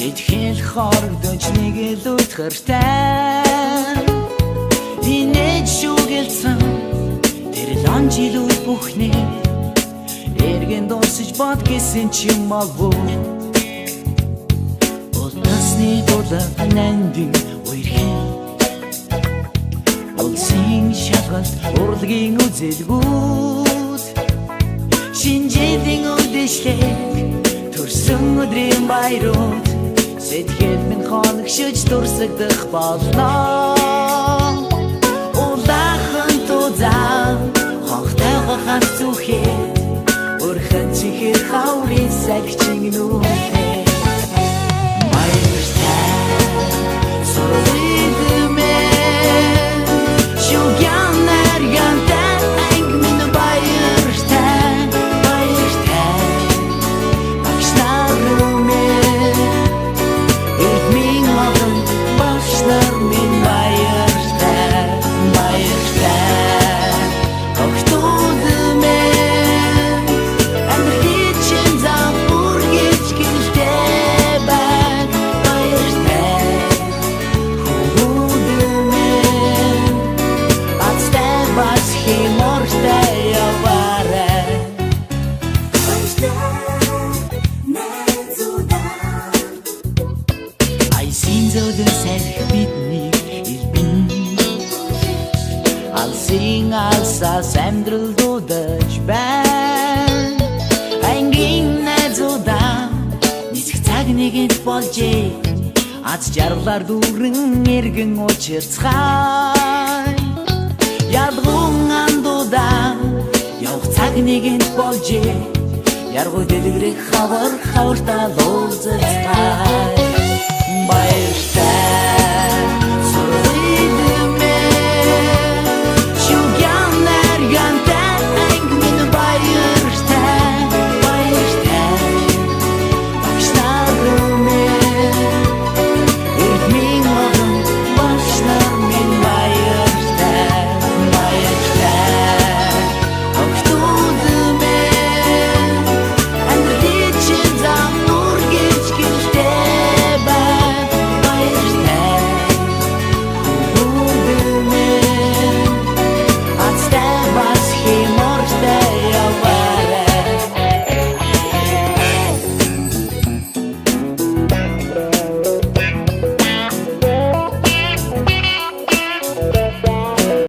Сэтгэл хордож нэг л үтгэртэй инээж шүгэлцэн тэр лон жилүүд бүхнээ эргэн дуусаж бод гэсэн чим малбуу улсны дулаан нандин үерхэн улсын шалгалт урлагийн үзэлгүүд шинжээлийн үдэшлэг төрсөн өдрийн баярууд Сэтгэл минь хоногшиж дурсагдах болно Улаахан тузаа хонхтойгоо ханц зүхээ Өрхөн чихэр хаврын сагчин нүхээ Баяртай сурвидмээ Шугян наргантай анги минь баяртай Баяртай багшнарумээ Алсаас амьдрал дуудаж байна Ангийн найзуудаа нисэх цаг нэгэнд болжээ Аз жаргалаар дүүрэн эргэн учирцгаая Ядгун андуудаа явах цаг нэгэнд болжээ Яргуй дэлгэрэх хавар хавартаа луулзацгаая Баяртай